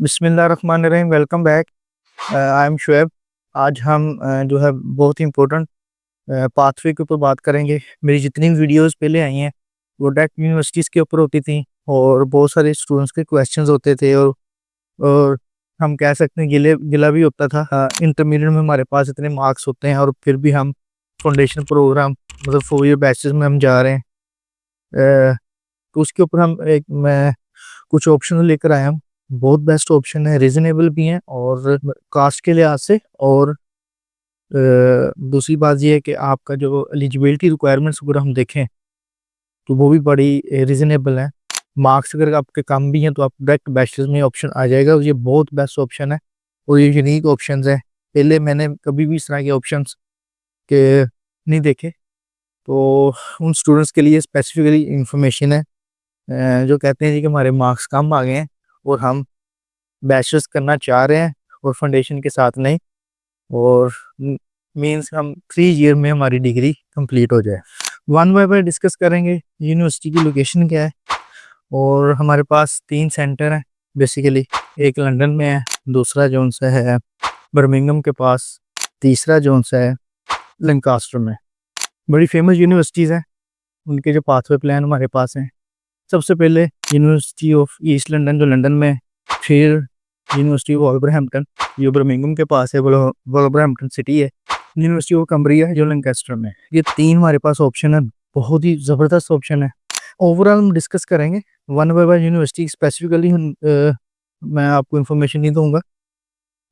बिस्मिल्लाहिर्रहमानिर्रहीम। Welcome back. I am Shoaib. आज हम जो है बहुत ही इम्पोर्टेंट पाथवे के ऊपर बात करेंगे। मेरी जितनी भी वीडियोस पहले आई हैं वो डायरेक्ट यूनिवर्सिटीज़ के ऊपर होती थी और बहुत सारे स्टूडेंट्स के क्वेश्चंस होते थे और हम कह सकते हैं गिला भी होता था। इंटरमीडिएट में हमारे पास इतने मार्क्स होते हैं और फिर भी हम फाउंडेशन प्रोग्राम मतलब 4 ईयर बैचेस में हम जा रहे हैं। तो उसके ऊपर मैं कुछ ऑप्शन लेकर आया हूँ। बहुत बेस्ट ऑप्शन है, रीजनेबल भी हैं और कास्ट के लिहाज से। और दूसरी बात ये है कि आपका जो एलिजिबिलिटी रिक्वायरमेंट्स अगर हम देखें तो वो भी बड़ी रीजनेबल है। मार्क्स अगर आपके कम भी हैं तो आप डायरेक्ट बैचलर्स में ऑप्शन आ जाएगा। ये बहुत बेस्ट ऑप्शन है और ये यूनिक ऑप्शन है। पहले मैंने कभी भी इस तरह के ऑप्शन के नहीं देखे। तो उन स्टूडेंट्स के लिए स्पेसिफिकली इंफॉर्मेशन है जो कहते हैं जी कि हमारे मार्क्स कम आ गए हैं और हम बैचलर्स करना चाह रहे हैं और फाउंडेशन के साथ नहीं, और मींस हम 3 ईयर में हमारी डिग्री कंप्लीट हो जाए। वन बाय वन डिस्कस करेंगे यूनिवर्सिटी की लोकेशन क्या है। और हमारे पास 3 सेंटर हैं बेसिकली। एक लंदन में है, दूसरा जोन सा है बर्मिंघम के पास, तीसरा जोन सा है लंकास्टर में। बड़ी फेमस यूनिवर्सिटीज़ हैं, उनके जो पाथवे प्लान हमारे पास हैं। सबसे पहले यूनिवर्सिटी ऑफ ईस्ट लंदन जो लंदन में, फिर यूनिवर्सिटी ऑफ वॉल्वरहैम्पटन जो बर्मिंघम के पास है, वॉल्वरहैम्पटन सिटी है। यूनिवर्सिटी ऑफ कम्ब्रिया जो लैंकास्टर में। ये 3 हमारे पास ऑप्शन है, बहुत ही ज़बरदस्त ऑप्शन है। ओवरऑल हम डिस्कस करेंगे one by one university specifically. मैं आपको इन्फॉर्मेशन नहीं दूंगा,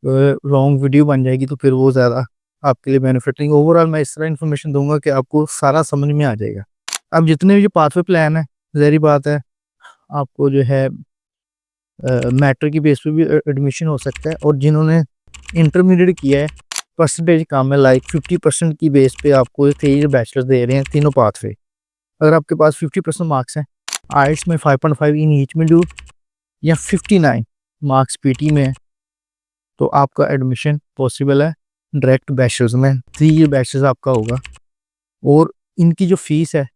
लॉन्ग वीडियो बन जाएगी तो फिर वो ज़्यादा आपके लिए बेनिफिट नहीं। ओवरऑल मैं इस तरह इन्फॉर्मेशन दूंगा कि आपको सारा समझ में आ जाएगा। अब जितने भी जो पाथवे प्लान है, ज़ाहिर बात है आपको जो है मैट्रिक की बेस पे भी एडमिशन हो सकता है। और जिन्होंने इंटरमीडिएट किया है, परसेंटेज कम है, लाइक 50% की बेस पे आपको 3 ईयर बैचलर दे रहे हैं तीनों पाथवे। अगर आपके पास 50% मार्क्स हैं, आइट्स में 5.5 इन ईच में डू या 59 मार्क्स पीटी में है, तो आपका एडमिशन पॉसिबल है डायरेक्ट बैचलर्स में। 3 ईयर बैचलर्स आपका होगा। और इनकी जो फीस है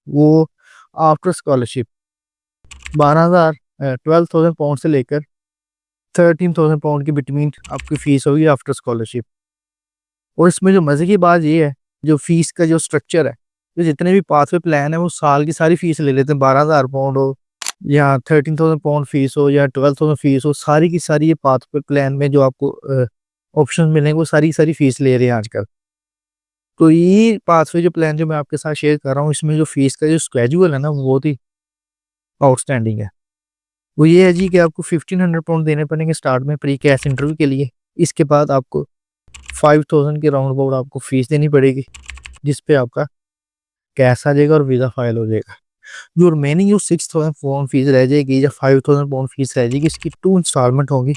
वो आफ्टर स्कॉलरशिप 12,000 पाउंड से लेकर 13,000 पाउंड के बिटवीन आपकी फ़ीस होगी आफ्टर स्कॉलरशिप। और इसमें जो मज़े की बात ये है, जो फ़ीस का जो स्ट्रक्चर है, तो जितने भी पाथवे प्लान है वो साल की सारी फ़ीस ले लेते हैं। 12,000 पाउंड हो या 13,000 पाउंड फ़ीस हो या 12,000 फ़ीस हो, सारी की सारी ये पाथवे प्लान में जो आपको ऑप्शन मिलेंगे वो सारी सारी फ़ीस ले रहे हैं आजकल। तो ये पाथवे जो प्लान जो मैं आपके साथ शेयर कर रहा हूँ, इसमें जो फ़ीस का जो स्केड्यूल है ना, वो बहुत ही आउटस्टैंडिंग है। वो ये है जी कि आपको 1500 पाउंड देने पड़ेंगे स्टार्ट में प्री कैश इंटरव्यू के लिए। इसके बाद आपको 5000 के राउंड अबाउट आपको फीस देनी पड़ेगी, जिस पे आपका कैश आ जाएगा और वीज़ा फाइल हो जाएगा। जो रिमेनिंग जो 6000 पाउंड फीस रह जाएगी या 5000 पाउंड फीस रह जाएगी, इसकी 2 इंस्टॉलमेंट होगी।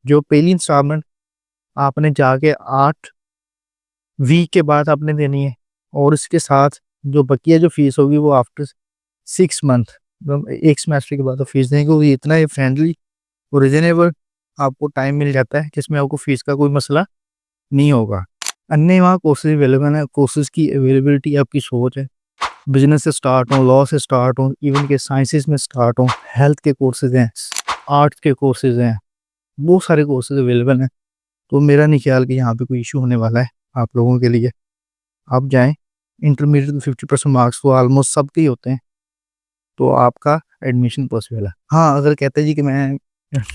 जो पहली इंस्टॉलमेंट आपने जाके 8 वीक के बाद आपने देनी है, और इसके साथ जो बकिया जो फीस होगी वो आफ्टर 6 मंथ, मतलब 1 सेमेस्टर के बाद तो फीस देंगे। वो इतना ही फ्रेंडली और रीजनेबल आपको टाइम मिल जाता है जिसमें आपको फीस का कोई मसला नहीं होगा। अन्य वहाँ कोर्सेज अवेलेबल है। कोर्सेज की अवेलेबिलिटी आपकी सोच है। बिजनेस से स्टार्ट हो, लॉ से स्टार्ट हो, इवन के साइंसेज में स्टार्ट हो, हेल्थ के कोर्सेज हैं, आर्ट्स के कोर्सेज हैं, बहुत सारे कोर्सेज अवेलेबल हैं। तो मेरा नहीं ख्याल कि यहाँ पे कोई इशू होने वाला है आप लोगों के लिए। आप जाएँ, इंटरमीडिएट में 50% मार्क्स तो ऑलमोस्ट सबके ही होते हैं, तो आपका एडमिशन पॉसिबल है। हाँ, अगर कहते हैं जी कि मैं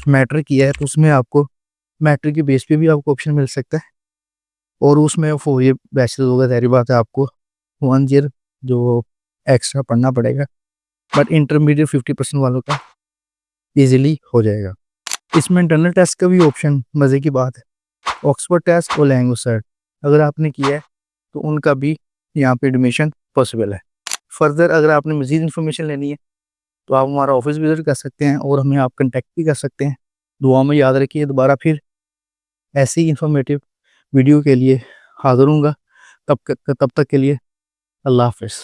मैट्रिक किया है तो उसमें आपको मैट्रिक के बेस पे भी आपको ऑप्शन मिल सकता है, और उसमें 4 ईयर बैचलर होगा। ज़ाहिर बात है आपको 1 ईयर जो एक्स्ट्रा पढ़ना पड़ेगा, बट इंटरमीडिएट 50% वालों का ईज़िली हो जाएगा। इसमें इंटरनल टेस्ट का भी ऑप्शन मज़े की बात है। ऑक्सफोर्ड टेस्ट और लैंग्वेज सर्ट अगर आपने किया है तो उनका भी यहाँ पे एडमिशन पॉसिबल है। फर्दर अगर आपने मज़ीद इन्फॉर्मेशन लेनी है तो आप हमारा ऑफिस विजिट कर सकते हैं और हमें आप कांटेक्ट भी कर सकते हैं। दुआ में याद रखिए, दोबारा फिर ऐसी इंफॉर्मेटिव वीडियो के लिए हाज़िर हूँगा। तब तक के लिए अल्लाह हाफ़िज़।